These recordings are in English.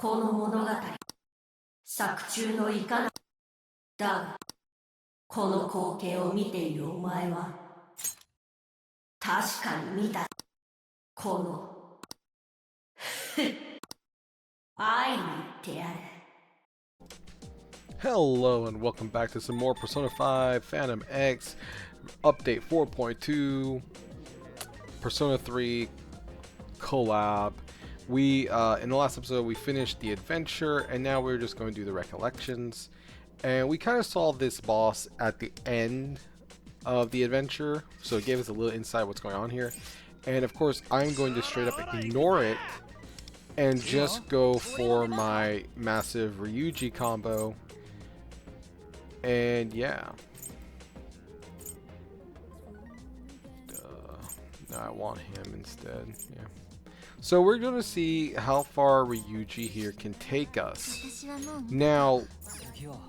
この物語作中のいかなだがこの光景を見ているお前は確かに見たこの愛に言ってやる。 Hello and welcome back to some more Persona 5 Phantom X update 4.2 Persona 3 collab. We in the last episode we finished the adventure and now we're just going to do the recollections, and we kind of saw this boss at the end of the adventure, so it gave us a little insight what's going on here. And of course I'm going to straight up ignore it and just go for my massive Ruiji combo. And yeah, no, I want him instead. Yeah. So we're gonna see how far Ruiji here can take us. Now,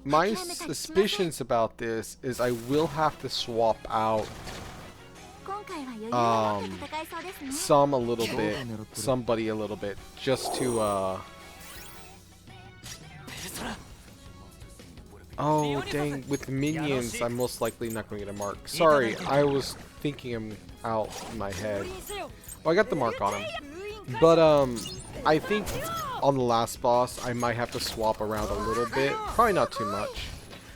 my suspicions about this is I will have to swap out somebody a little bit, just to oh dang, with minions I'm most likely not going to get a mark. Sorry, I was thinking him out in my head. Well, I got the mark on him. But I think on the last boss I might have to swap around a little bit. Probably not too much.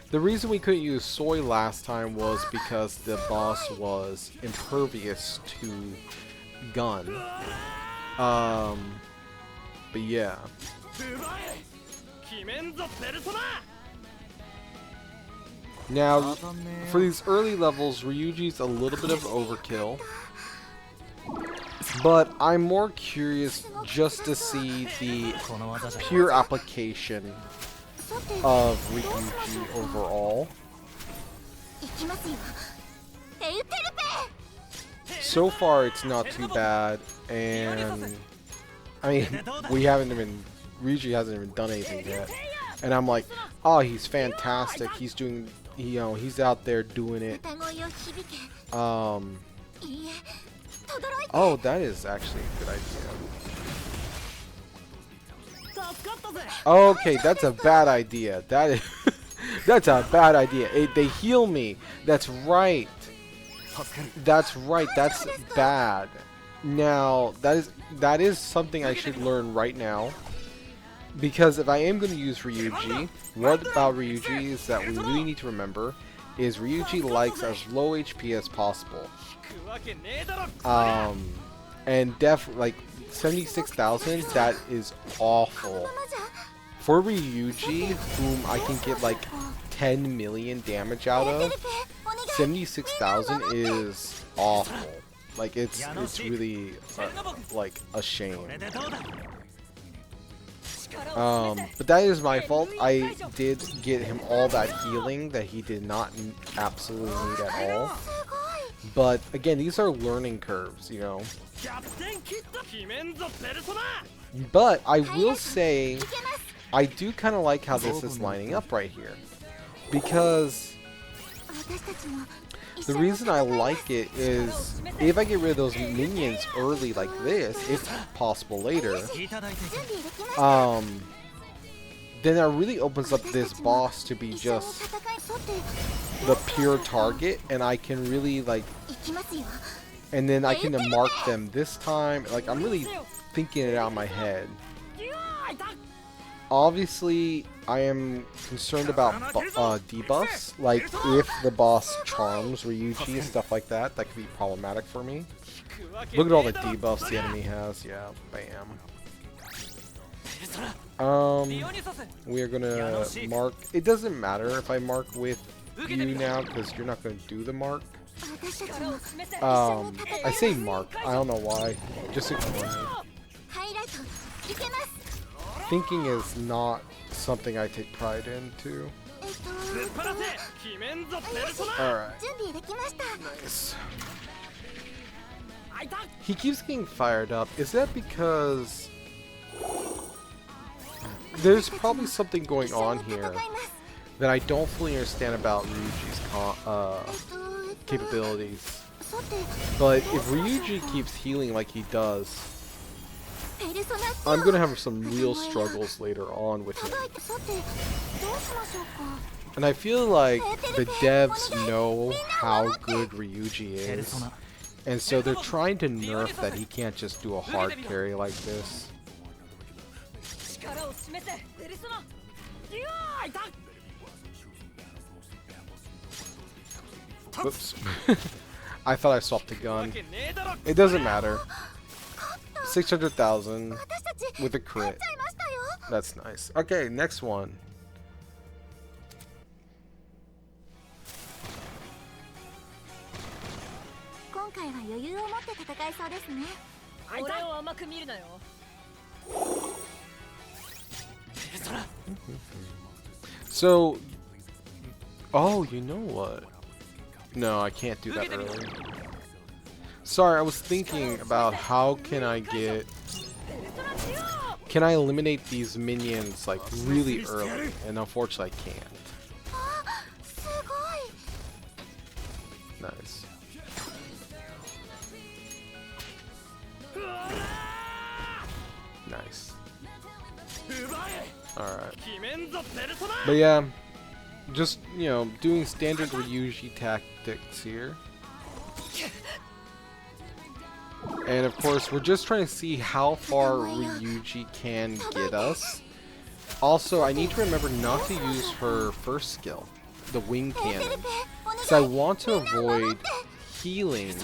The reason we couldn't use soy last time was because the boss was impervious to gun. But yeah. Now, for these early levels, Ryuji's a little bit of overkill, but I'm more curious just to see the pure application of Ryuji overall. So far, it's not too bad, and I mean, Ryuji hasn't even done anything yet, and I'm like, oh, he's fantastic. He's doing, you know, he's out there doing it. Oh, that is actually a good idea. Okay, that's a bad idea. That is that's a bad idea. They heal me. That's right. That's right. That's bad. Now, that is something I should learn right now. Because if I am going to use Ruiji, what about Ruiji is that we really need to remember is Ruiji likes as low HP as possible. And like 76,000, that is awful. For Ruiji, whom I can get like 10 million damage out of, 76,000 is awful. Like it's really like a shame. But that is my fault. I did get him all that healing that he did not absolutely need at all. But again, these are learning curves, you know. But I will say, I do kind of like how this is lining up right here. Because the reason I like it is, if I get rid of those minions early like this, if possible later, then that really opens up this boss to be just the pure target, and I can really like, and then I can mark them this time. Like, I'm really thinking it out in my head. Obviously, I am concerned about debuffs, like if the boss charms Ruiji and stuff like that, that could be problematic for me. Look at all the debuffs the enemy has. Yeah, bam. We are gonna mark. It doesn't matter if I mark with you now, because you're not gonna do the mark. I say mark. I don't know why. Just ignore me. Thinking is not something I take pride into. Alright. Nice. He keeps getting fired up. Is that because there's probably something going on here that I don't fully understand about Ryuji's capabilities? But if Ruiji keeps healing like he does, I'm gonna have some real struggles later on with him. And I feel like the devs know how good Ruiji is, and so they're trying to nerf that he can't just do a hard carry like this. Oops. I thought I swapped the gun. It doesn't matter. 600,000 with a crit. That's nice. Okay, next one. So, oh, you know what? No, I can't do that early. Sorry, I was thinking about how can I eliminate these minions like really early, and unfortunately I can't. Nice. Nice. Alright. But yeah, just, you know, doing standard Ruiji tactics here. And of course, we're just trying to see how far Ruiji can get us. Also, I need to remember not to use her first skill, the wing cannon, because I want to avoid healing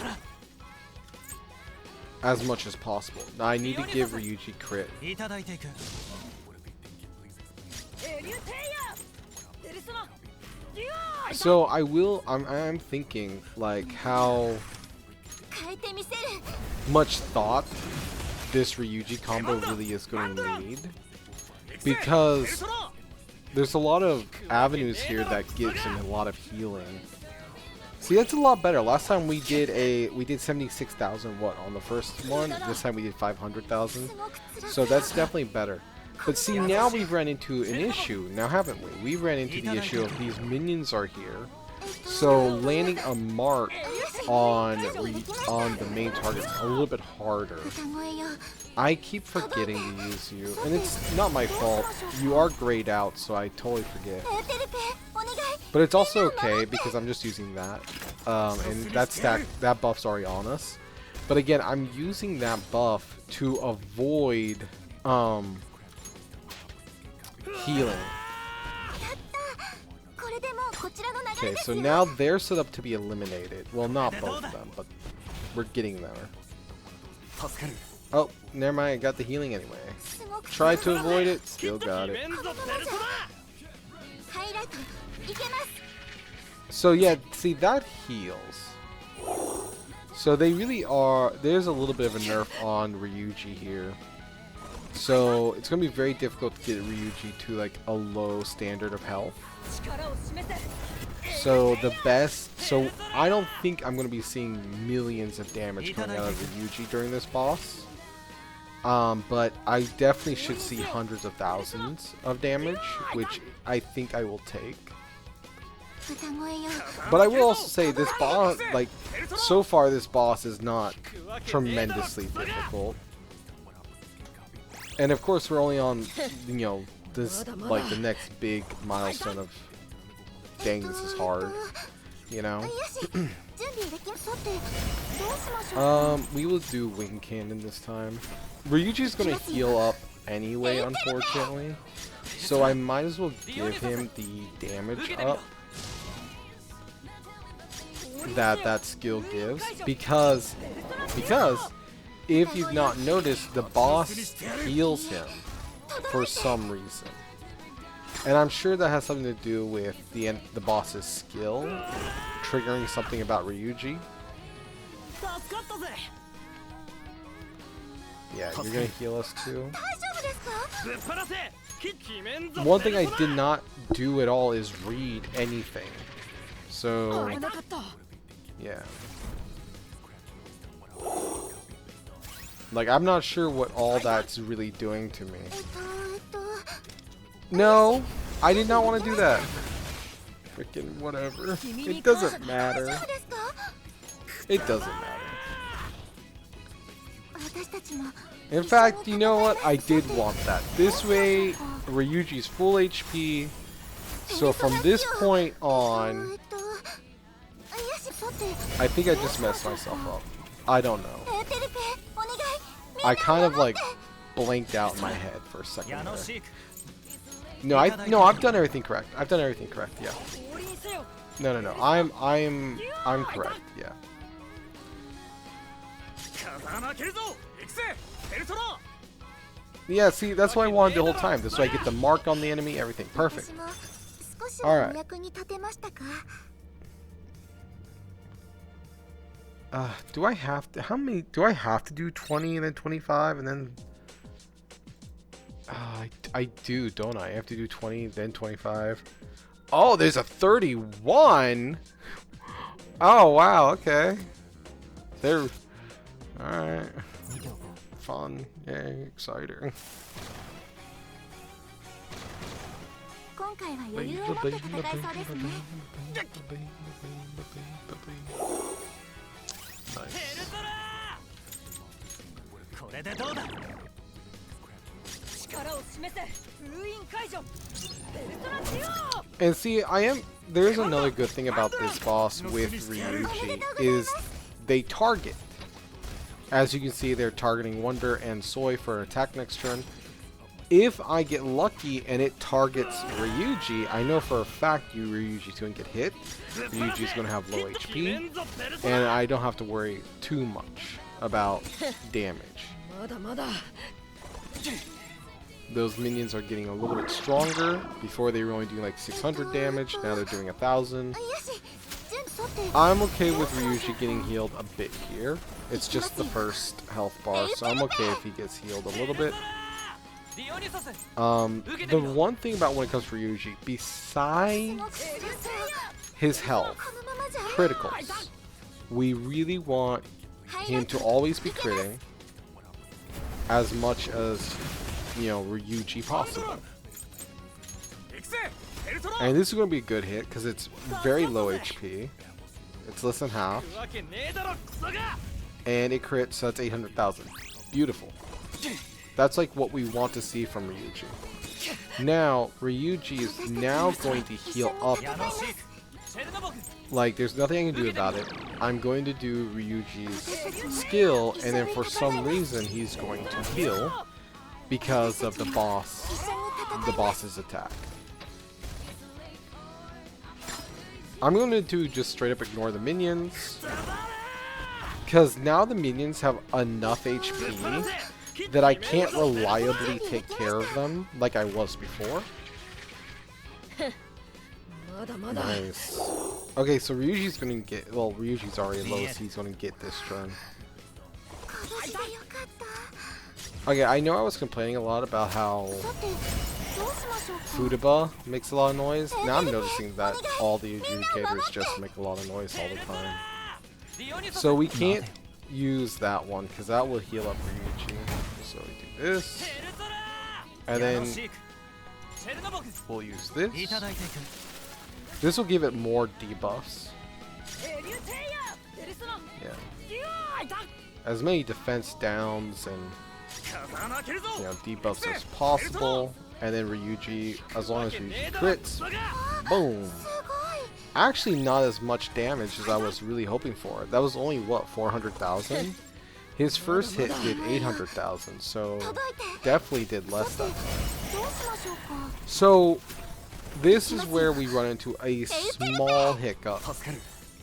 as much as possible. Now, I need to give Ruiji crit. So I'm thinking like how much thought this Ruiji combo really is going to need, because there's a lot of avenues here that gives him a lot of healing. See, that's a lot better. Last time we did 76,000 what on the first one. This time we did 500,000. So that's definitely better. But see, now we've ran into an issue, now haven't we? We ran into the issue of these minions are here, so landing a mark on the main target is a little bit harder. I keep forgetting to use you, and it's not my fault. You are grayed out, so I totally forget. But it's also okay because I'm just using that, and that buff's already on us. But again, I'm using that buff to avoid healing. Okay, so now they're set up to be eliminated. Well, not both of them, but we're getting there. Oh, never mind, I got the healing anyway. Tried to avoid it, still got it. So yeah, see, that heals. So they really are, there's a little bit of a nerf on Ruiji here. So it's going to be very difficult to get Ruiji to like a low standard of health. So I don't think I'm going to be seeing millions of damage coming out of Ruiji during this boss. But I definitely should see hundreds of thousands of damage, which I think I will take. But I will also say this boss, like, so far this boss is not tremendously difficult. And of course we're only on, you know, this, like, the next big milestone of, dang, this is hard, you know? We will do wing cannon this time. Ryuji's gonna heal up anyway, unfortunately. So I might as well give him the damage up that skill gives, because if you've not noticed, the boss heals him for some reason, and I'm sure that has something to do with the boss's skill triggering something about Ruiji. Yeah, you're gonna heal us too. One thing I did not do at all is read anything, so yeah. Like, I'm not sure what all that's really doing to me. No, I did not want to do that. Freaking whatever. It doesn't matter. It doesn't matter. In fact, you know what? I did want that. This way, Ryuji's full HP. So from this point on, I think I just messed myself up. I don't know. I kind of like blanked out in my head for a second there. No, I've done everything correct. I've done everything correct. Yeah. No. I'm correct. Yeah. Yeah, see, that's what I wanted the whole time. This way I get the mark on the enemy, everything. Perfect. Alright. Do I have to, how many, do I have to do 20 and then 25 and then... I do, don't I? I have to do 20, then 25. Oh, there's a 31! Oh, wow, okay. They're... Alright. Fun. Yay, exciting. Nice. And see, there's another good thing about this boss with Ruiji, is they target. As you can see, they're targeting Wonder and Soy for attack next turn. If I get lucky and it targets Ruiji, I know for a fact Ryuji's going to get hit. Ryuji's going to have low HP, and I don't have to worry too much about damage. Those minions are getting a little bit stronger. Before they were only doing like 600 damage, now they're doing 1000. I'm okay with Ruiji getting healed a bit here. It's just the first health bar, so I'm okay if he gets healed a little bit. The one thing about when it comes to Ruiji, besides his health, criticals, we really want him to always be critting as much as, you know, Ruiji possible. And this is going to be a good hit because it's very low HP. It's less than half. And it crits, so that's 800,000. Beautiful. That's like what we want to see from Ruiji. Now, Ruiji is now going to heal up. Like, there's nothing I can do about it. I'm going to do Ryuji's skill, and then for some reason he's going to heal because of the boss's attack. I'm going to do just straight up ignore the minions, because now the minions have enough HP that I can't reliably take care of them like I was before. Nice. Okay, so Ryuji's going to get, well, Ryuji's already low, so he's going to get this turn. Okay, I know I was complaining a lot about how Futaba makes a lot of noise. Now I'm noticing that all the adjudicators just make a lot of noise all the time. So we can't use that one because that will heal up Ruiji. So we do this, and then we'll use this. This will give it more debuffs. Yeah. As many defense downs and, you know, debuffs as possible. And then Ruiji, as long as Ruiji crits, boom. Actually, not as much damage as I was really hoping for. That was only, what, 400,000? His first hit did 800,000, so definitely did less than that. So, this is where we run into a small hiccup.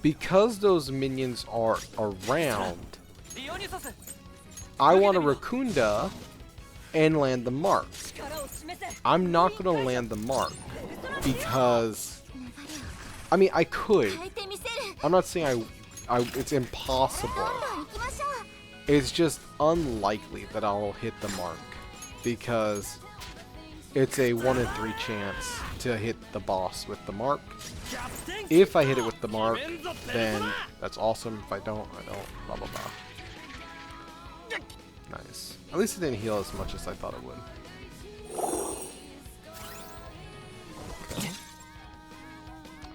Because those minions are around, I want a Rakunda and land the mark. I'm not going to land the mark because, I mean, I could. I'm not saying it's impossible. It's just unlikely that I'll hit the mark because it's a 1 in 3 chance to hit the boss with the mark. If I hit it with the mark, then that's awesome. If I don't, blah blah blah. Nice. At least it didn't heal as much as I thought it would. Okay.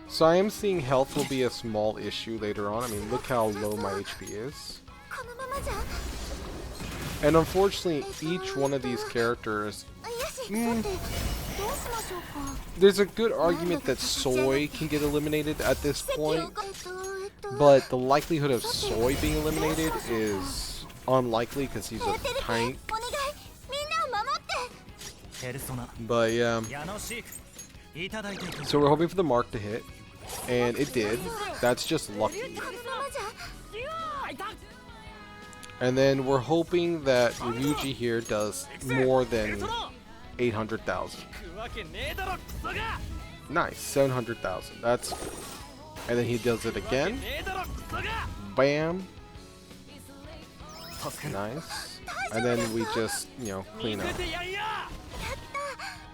So I am seeing health will be a small issue later on. I mean, look how low my HP is. And unfortunately, each one of these characters, there's a good argument that Soy can get eliminated at this point, but the likelihood of Soy being eliminated is unlikely because he's a tank. But yeah, so we're hoping for the mark to hit, and it did. That's just lucky. And then we're hoping that Ruiji here does more than 800,000. Nice, 700,000. That's, and then he does it again. Bam. Nice. And then we just, you know, clean up.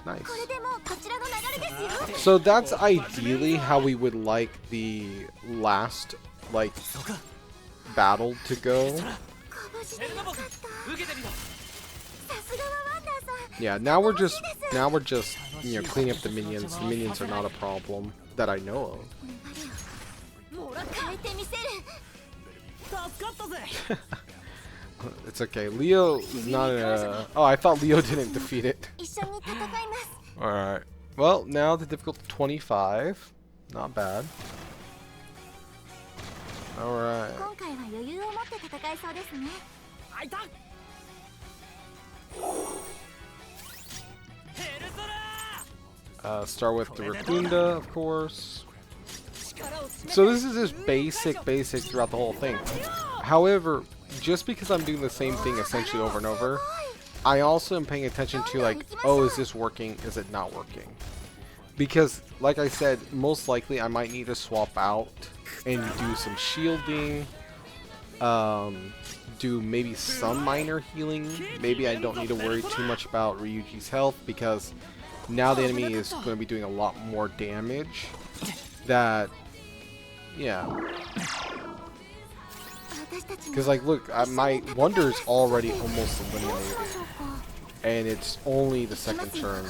Nice. So that's ideally how we would like the last, like, battle to go. Yeah, now we're just you know, cleaning up the minions. The minions are not a problem that I know of. It's okay. Leo is not in a... Oh, I thought Leo didn't defeat it. Alright. Well, now the difficulty 25. Not bad. Alright. Start with the Rotunda, of course. So this is just basic throughout the whole thing. However, just because I'm doing the same thing essentially over and over, I also am paying attention to, like, oh, is this working? Is it not working? Because, like I said, most likely I might need to swap out and do some shielding, do maybe some minor healing. Maybe I don't need to worry too much about Ryuji's health, because now the enemy is going to be doing a lot more damage. That, yeah. Because, like, look, my Wonder's already almost eliminated, and it's only the second turn.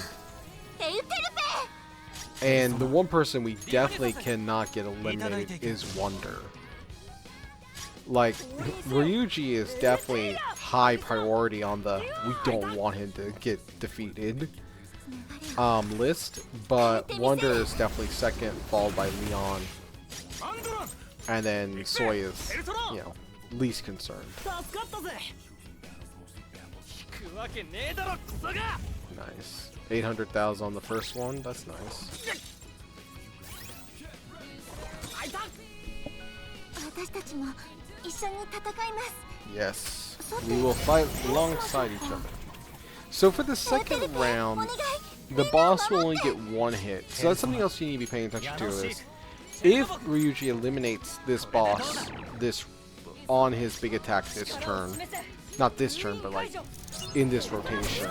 And the one person we definitely cannot get eliminated is Wonder. Like, Ruiji is definitely high priority on the we don't want him to get defeated list, but Wonder is definitely second, followed by Leon, and then Soy is, you know, least concerned. Nice. 800,000 on the first one. That's nice. Yes. We will fight alongside each other. So for the second round, the boss will only get one hit. So that's something else you need to be paying attention to, is if Ruiji eliminates this boss on his big attack this turn, not this turn, but like in this rotation,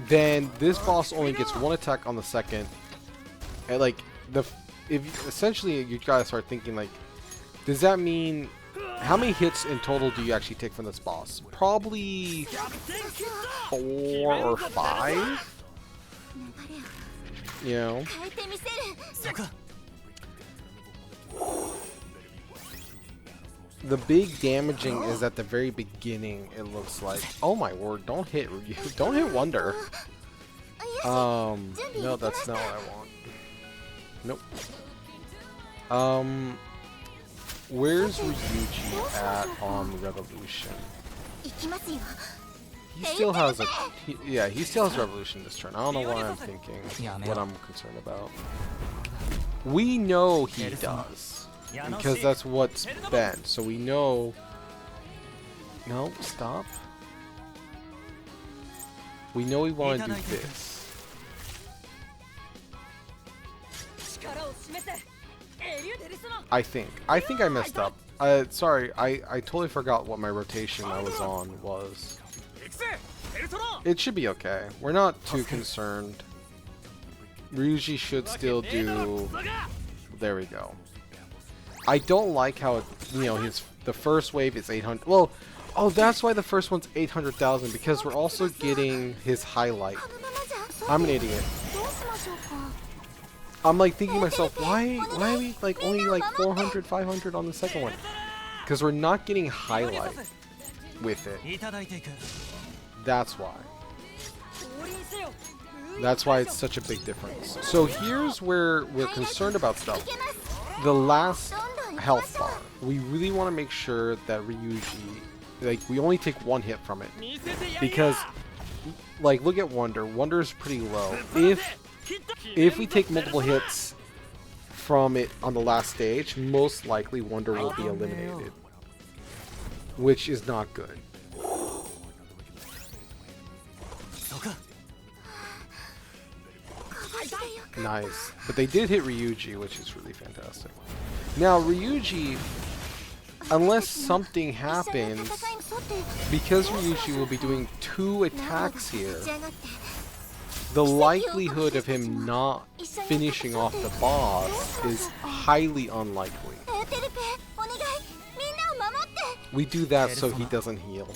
then this boss only gets one attack on the second. And like if essentially you gotta start thinking, like, does that mean how many hits in total do you actually take from this boss? Probably 4 or 5. You know. The big damaging is at the very beginning, it looks like. Oh my word, don't hit Wonder. No, that's not what I want. Nope. Where's Ruiji at on Revolution? He still has he still has Revolution this turn. I don't know why I'm thinking what I'm concerned about. We know he does, because that's what's been. So we know. No, stop. We know we want to do this. I think I messed up. Sorry, I totally forgot what my rotation I was on was. It should be okay. We're not too concerned. Ruiji should still do... There we go. I don't like how it, you know, the first wave is 800. Well, oh, that's why the first one's 800,000, because we're also getting his highlight. I'm an idiot. I'm like thinking to myself, why are we like only like 400, 500 on the second one? Because we're not getting highlight. with it. That's why. That's why it's such a big difference. So here's where we're concerned about stuff. The last health bar. We really want to make sure that Ruiji, like, we only take one hit from it. Because, like, look at Wonder. Wonder is pretty low. If we take multiple hits from it on the last stage, most likely Wonder will be eliminated. Which is not good. Nice. But they did hit Ruiji, which is really fantastic. Now, Ruiji, unless something happens, because Ruiji will be doing 2 attacks here, the likelihood of him not finishing off the boss is highly unlikely. We do that so he doesn't heal.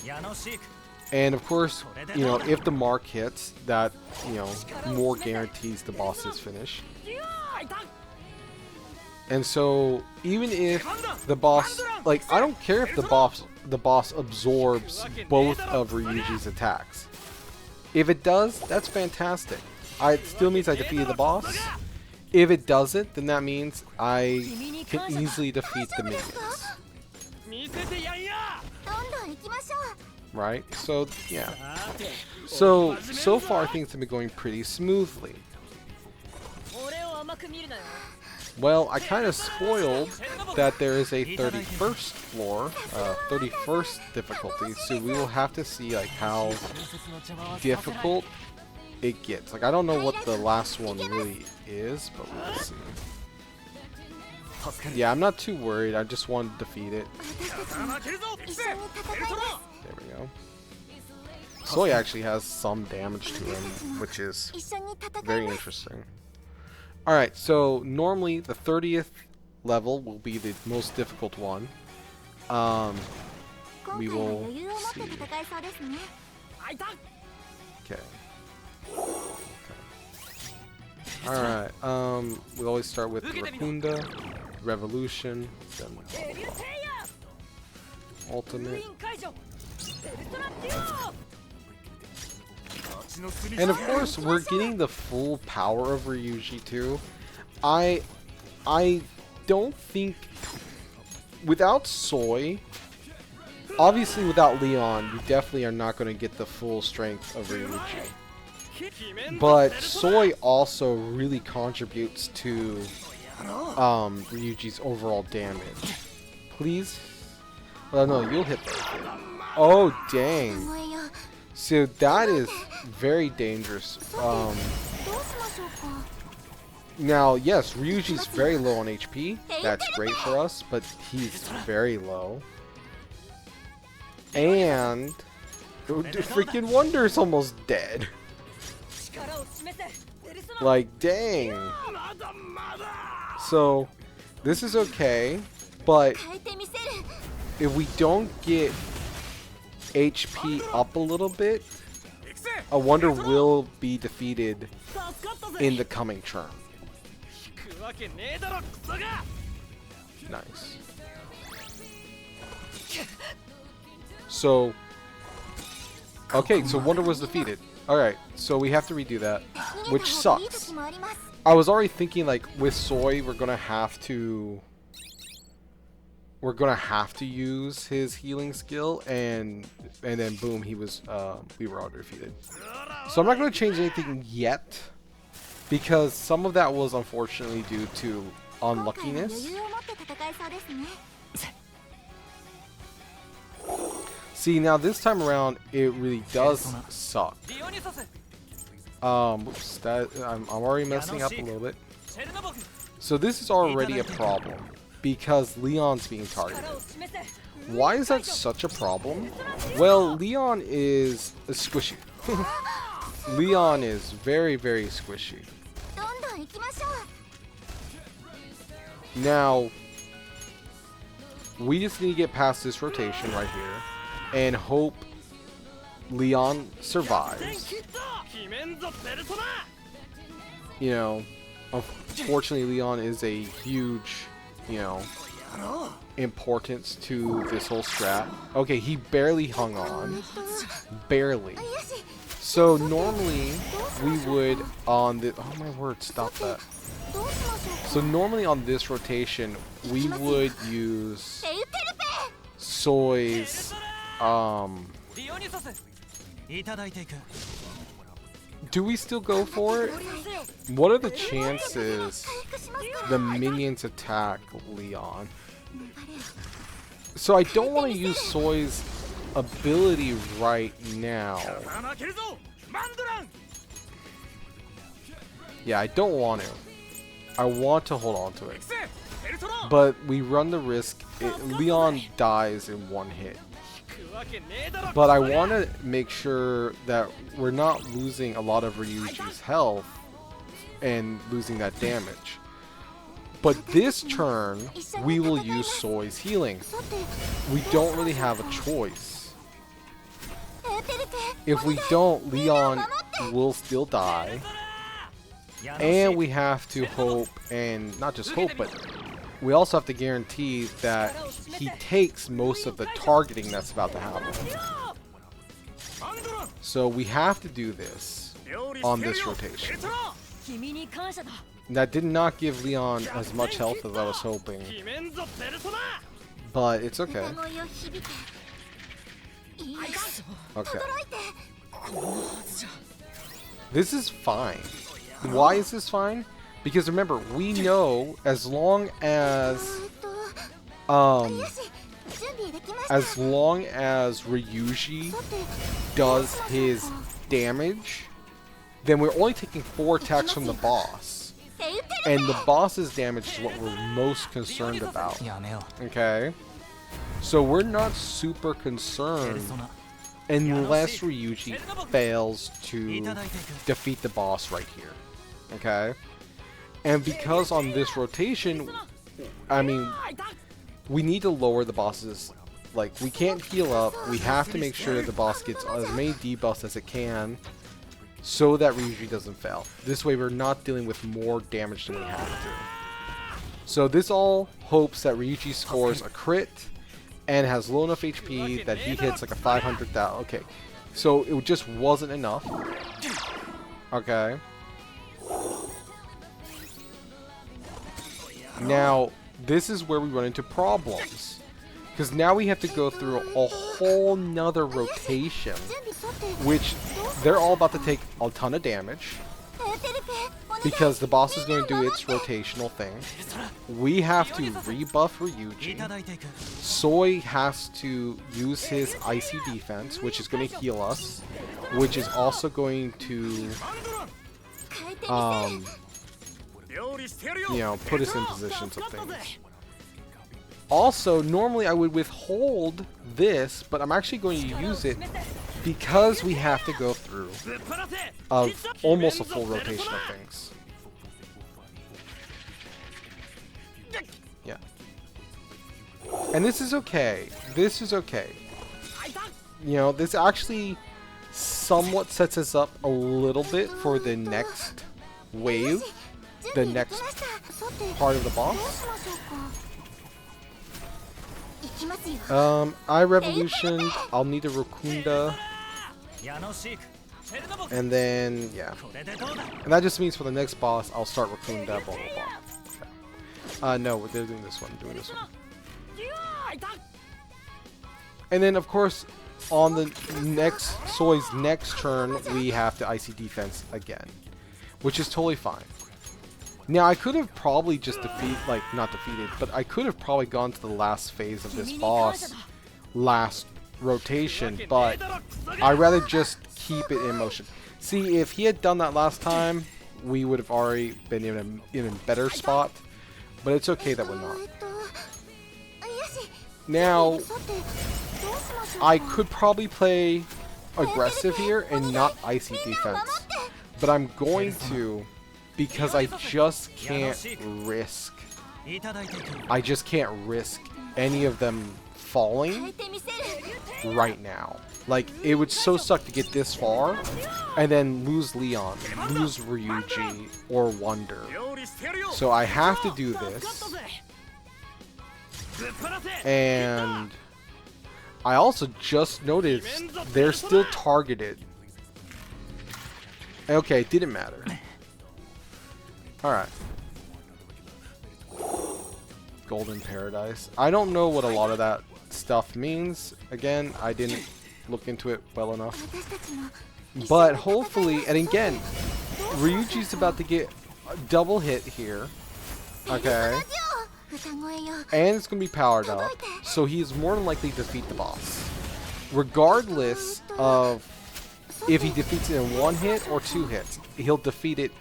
And of course, you know, if the mark hits, that, you know, more guarantees the boss's finish. And so, even if the boss, like, I don't care if the boss absorbs both of Ryuji's attacks. If it does, that's fantastic. It still means I defeated the boss. If it doesn't, then that means I can easily defeat the minions. Right? So, yeah. So far things have been going pretty smoothly. Well, I kind of spoiled that there is a 31st floor, 31st difficulty, so we will have to see, like, how difficult it gets. Like, I don't know what the last one really is, but we'll see. Yeah, I'm not too worried. I just want to defeat it. There we go. Soy actually has some damage to him, which is very interesting. Alright, so normally the 30th level will be the most difficult one. We will see. Okay. Alright, we always start with the Rakunda, Revolution, then Ultimate. And of course, we're getting the full power of Ruiji too. I don't think, without Soy, obviously without Leon, you definitely are not going to get the full strength of Ruiji. But Soy also really contributes to Ryuji's overall damage. Please? Oh no, you'll hit that. Oh dang. So that is very dangerous. Now, yes, Ryuji's very low on HP. That's great for us, but he's very low. And freaking Wonder's almost dead. Like, dang. So, this is okay, but if we don't get HP up a little bit, a Wonder will be defeated in the coming turn. Nice. So, okay, so Wonder was defeated. Alright, so we have to redo that, which sucks. I was already thinking, like, with Soy, we're gonna have to use his healing skill, and then boom, we were already defeated. So I'm not gonna change anything yet, because some of that was unfortunately due to unluckiness. See, now this time around, it really does suck. Whoops, I'm already messing up a little bit. So this is already a problem, because Leon's being targeted. Why is that such a problem? Well, Leon is squishy. Leon is very, very squishy. Now, we just need to get past this rotation right here and hope Leon survives. You know, unfortunately Leon is a huge, you know, importance to this whole strat. Okay, he barely hung on. Barely. So normally we would on the oh my word, stop that. So normally on this rotation we would use Soi's do we still go for it? What are the chances the minions attack Leon? So I don't want to use Soi's ability right now. Yeah, I don't want to. I want to hold on to it. But we run the risk Leon dies in one hit. But I want to make sure that we're not losing a lot of Ryuji's health and losing that damage. But this turn, we will use Soi's healing. We don't really have a choice. If we don't, Leon will still die. And we have to hope, and not just hope, but we also have to guarantee that he takes most of the targeting that's about to happen. So we have to do this on this rotation. That did not give Leon as much health as I was hoping. But it's okay. Okay. This is fine. Why is this fine? Because remember, we know as long as Ruiji does his damage, then we're only taking 4 attacks from the boss. And the boss's damage is what we're most concerned about. Okay? So we're not super concerned unless Ruiji fails to defeat the boss right here. Okay? And because on this rotation, I mean, we need to lower the boss's, like, we can't heal up. We have to make sure the boss gets as many debuffs as it can so that Ruiji doesn't fail. This way we're not dealing with more damage than we have to. So this all hopes that Ruiji scores a crit and has low enough HP that he hits like a 500,000. Okay, so it just wasn't enough. Okay. Now, this is where we run into problems. Because now we have to go through a whole nother rotation, which they're all about to take a ton of damage. Because the boss is going to do its rotational thing. We have to rebuff Ruiji. Soi has to use his icy defense, which is going to heal us. Which is also going to you know, put us in positions of things. Also, normally I would withhold this, but I'm actually going to use it because we have to go through almost a full rotation of things. Yeah. And this is okay. This is okay. You know, this actually somewhat sets us up a little bit for the next wave. The next part of the boss. I revolutioned. I'll need a Rokunda. And then, yeah. And that just means for the next boss, I'll start Rokunda, blah, blah, blah. Okay. No, they're doing this one. Doing this one. And then, of course, on the next, Soi's next turn, we have to icy defense again. Which is totally fine. Now, I could have probably just not defeated, but I could have probably gone to the last phase of this boss last rotation, but I'd rather just keep it in motion. See, if he had done that last time, we would have already been in a better spot, but it's okay that we're not. Now, I could probably play aggressive here and not icy defense, but I'm going to because I just can't risk. I just can't risk any of them falling right now. Like, it would so suck to get this far and then lose Leon, lose Ruiji, or Wonder. So I have to do this. And I also just noticed they're still targeted. Okay, it didn't matter. Alright. Golden Paradise. I don't know what a lot of that stuff means. Again, I didn't look into it well enough. But hopefully, and again, Ruiji's about to get a double hit here. Okay. And it's going to be powered up. So he's more than likely to defeat the boss. Regardless of if he defeats it in one hit or two hits, he'll defeat it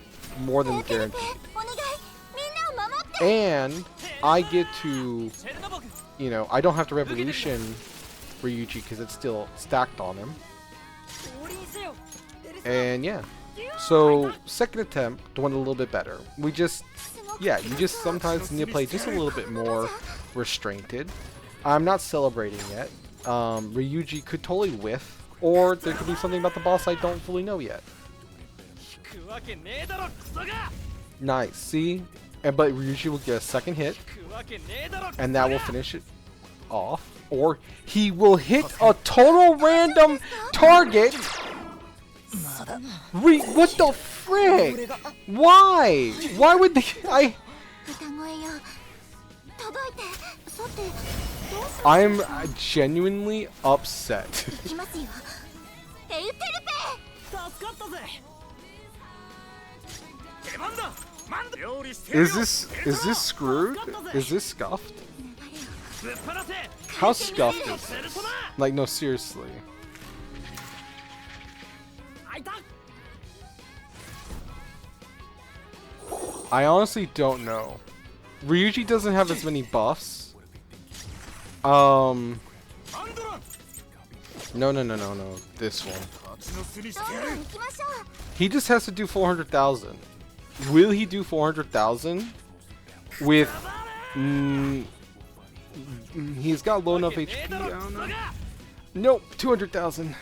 more than guaranteed. And I get to, you know, I don't have to Revolution Ruiji because it's still stacked on him. And yeah. So, second attempt went a little bit better. We just, yeah, you just sometimes need to play just a little bit more restrained. I'm not celebrating yet. Ruiji could totally whiff, or there could be something about the boss I don't fully know yet. Nice, see? But Ruiji will get a second hit, and that will finish it off. Or he will hit a total random target. What the frick? Why? Why would I'm genuinely upset. Is this screwed? Is this scuffed? How scuffed is this? Like, no, seriously. I honestly don't know. Ruiji doesn't have as many buffs. No. This one. He just has to do 400,000. Will he do 400,000 with? He's got low enough HP. I don't know. Nope, 200,000.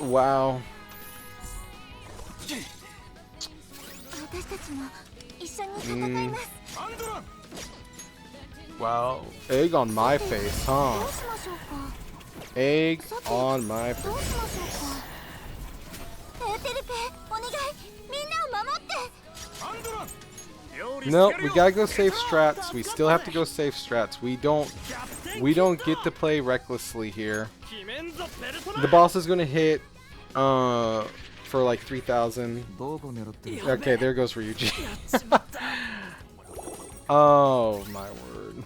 Wow. Wow. Egg on my face, huh? Egg on my face. Nope, we gotta go safe strats. We still have to go safe strats. We don't get to play recklessly here. The boss is gonna hit for like 3,000. Okay, there goes Ruiji. Oh my word.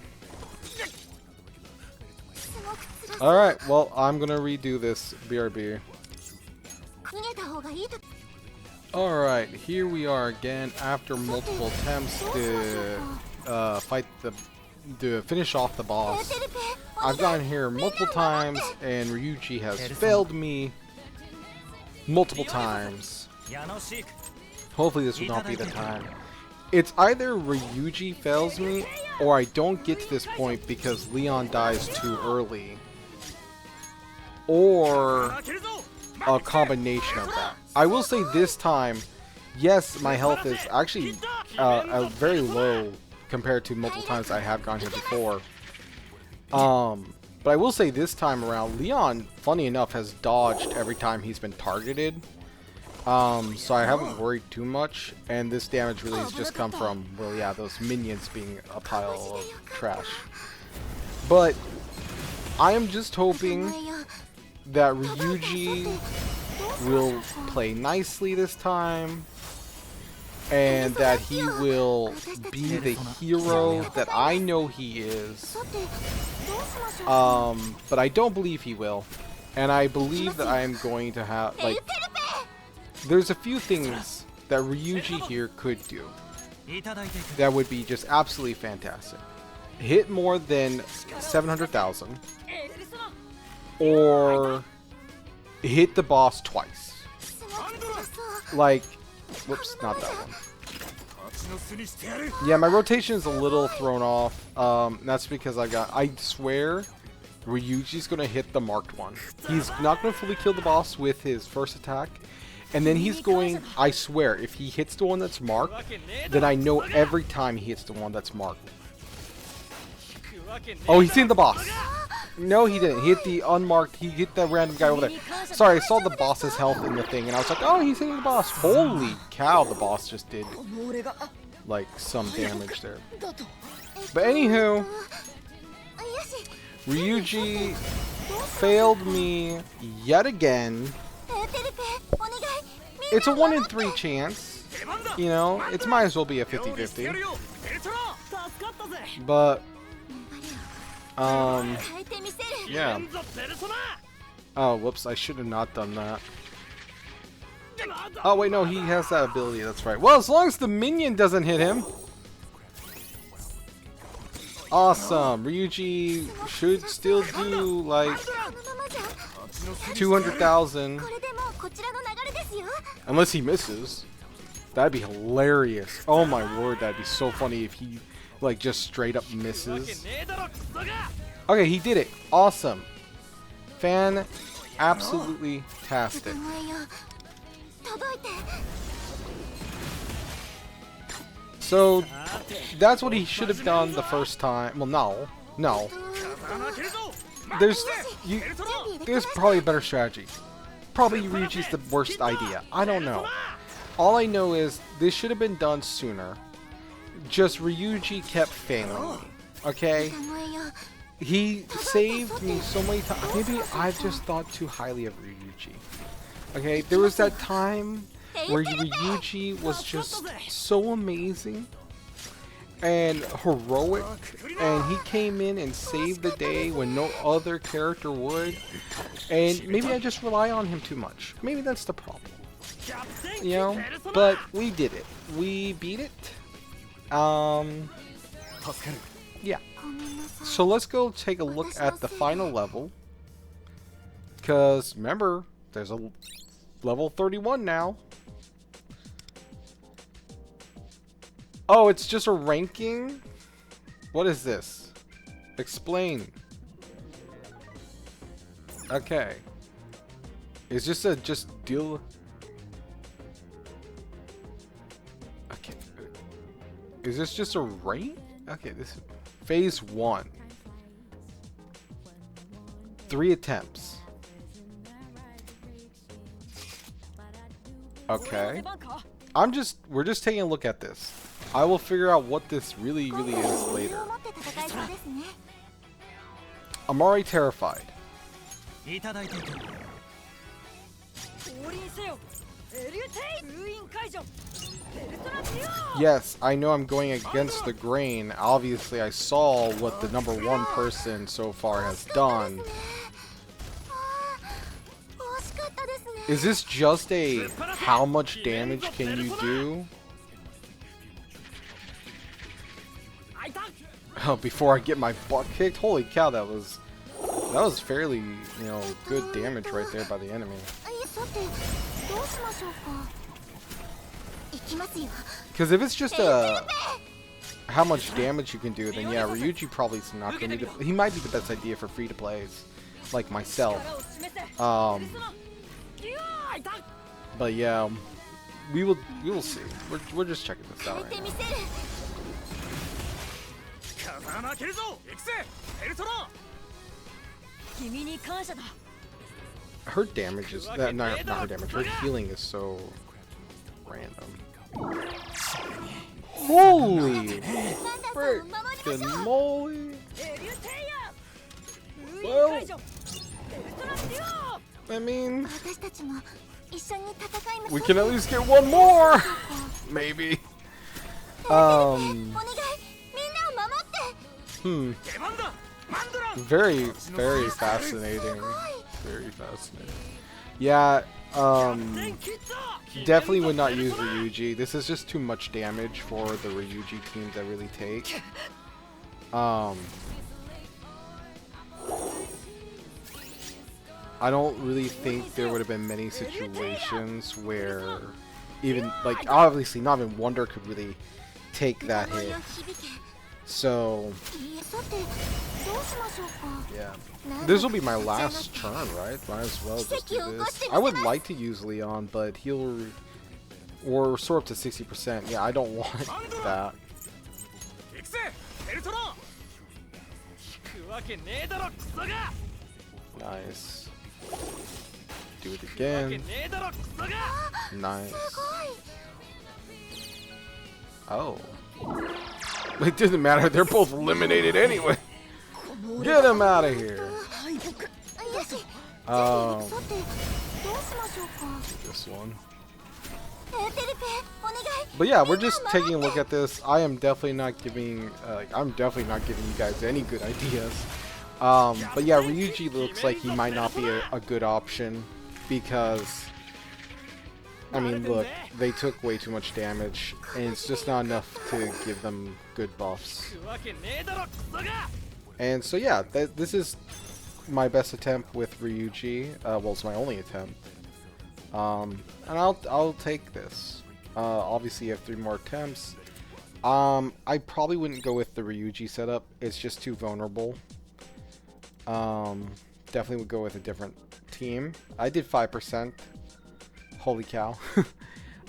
Alright, well, I'm gonna redo this BRB. Alright, here we are again after multiple attempts to finish off the boss. I've gotten here multiple times and Ruiji has failed me multiple times. Hopefully this will not be the time. It's either Ruiji fails me or I don't get to this point because Leon dies too early. Or a combination of that. I will say this time, yes, my health is actually very low compared to multiple times I have gone here before. But I will say this time around, Leon, funny enough, has dodged every time he's been targeted. So I haven't worried too much, and this damage really has just come from, well, yeah, those minions being a pile of trash. But I am just hoping that Ruiji will play nicely this time, and that he will be the hero that I know he is. But I don't believe he will, and I believe that I am going to have, like, there's a few things that Ruiji here could do that would be just absolutely fantastic. Hit more than 700,000, or hit the boss twice. Like, whoops, not that one. Yeah, my rotation is a little thrown off. That's because I swear Ryuji's gonna hit the marked one. He's not gonna fully kill the boss with his first attack, And then he's going, I swear, if he hits the one that's marked, then I know every time he hits the one that's marked. Oh, he's seen the boss. No, he didn't. He hit the unmarked, he hit that random guy over there. Sorry, I saw the boss's health in the thing, and I was like, oh, he's hitting the boss. Holy cow, the boss just did, like, some damage there. But anywho, Ruiji failed me yet again. It's a 1 in 3 chance. You know, it might as well be a 50-50. But, yeah. Oh, whoops, I should have not done that. Oh, wait, no, he has that ability, that's right. Well, as long as the minion doesn't hit him. Awesome. Ruiji should still do, like, 200,000. Unless he misses. That'd be hilarious. Oh my word, that'd be so funny if he, like, just straight up misses. Okay, he did it. Awesome. Absolutely tastic. So, that's what he should have done the first time. Well, no. There's probably a better strategy. Probably Ryuji's the worst idea. I don't know. All I know is this should have been done sooner. Just Ruiji kept failing me. Okay? He saved me so many times. Maybe I've just thought too highly of Ruiji. Okay? There was that time where Ruiji was just so amazing and heroic, and he came in and saved the day when no other character would, and maybe I just rely on him too much. Maybe that's the problem, you know. But we did it. We beat it. Yeah. So let's go take a look at the final level, because remember, there's a level 31 now. Oh, it's just a ranking? What is this? Explain. Okay. Is this a just deal? Okay. Is this just a rank? Okay, this is phase 1. 3 attempts. Okay. We're just taking a look at this. I will figure out what this really is later. I'm already terrified. Yes, I know I'm going against the grain. Obviously, I saw what the #1 person so far has done. Is this just a how much damage can you do? Oh, before I get my butt kicked? Holy cow, that was fairly, you know, good damage right there by the enemy. Because if it's just a how much damage you can do, then yeah, Ruiji probably is not going to be he might be the best idea for free-to-plays, like myself. But yeah, we will see. We're just checking this out right now. Her damage is not her damage. Her healing is so random. Holy frickin' moly! Well, I mean, we can at least get one more, maybe. Very fascinating. Very fascinating. Yeah, definitely would not use Ruiji. This is just too much damage for the Ruiji teams that really take. I don't really think there would have been many situations where even, like, obviously not even Wonder could really take that hit. So yeah, this will be my last turn, right? Might as well just do this. I would like to use Leon, but he'll or soar up to 60%. Yeah, I don't want that. Nice. Do it again. Nice. Oh. It doesn't matter, they're both eliminated anyway. Get them out of here. This one. But yeah, we're just taking a look at this. I am definitely not giving you guys any good ideas. But yeah, Ruiji looks like he might not be a good option because, I mean, look, they took way too much damage, and it's just not enough to give them good buffs. And so yeah, this is my best attempt with Ruiji. Well, it's my only attempt. And I'll take this. Obviously, you have 3 more attempts. I probably wouldn't go with the Ruiji setup. It's just too vulnerable. Definitely would go with a different team. I did 5%. Holy cow.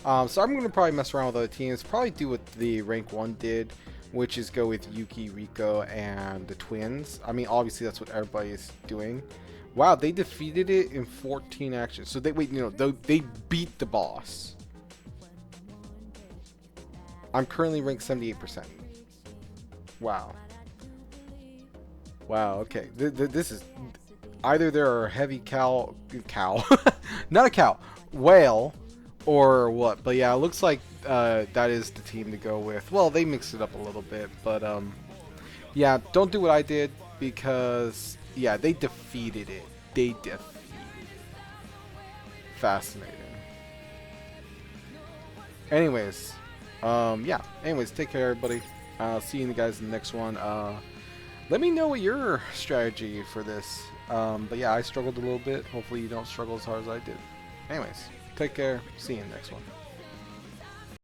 So I'm going to probably mess around with other teams. Probably do what the rank 1 did, which is go with Yuki, Rico, and the twins. I mean, obviously that's what everybody's doing. Wow, they defeated it in 14 actions. So they they beat the boss. I'm currently ranked 78%. Wow. Wow, okay. This is either there are heavy cow, not a cow, whale, or what. But yeah, it looks like that is the team to go with. Well, they mixed it up a little bit, but yeah, don't do what I did because yeah, they defeated it. They defeated it. Fascinating. Anyways, yeah. Anyways, take care, everybody. See you guys in the next one. Let me know what your strategy for this. But yeah, I struggled a little bit. Hopefully you don't struggle as hard as I did. Anyways, take care. See you in the next one.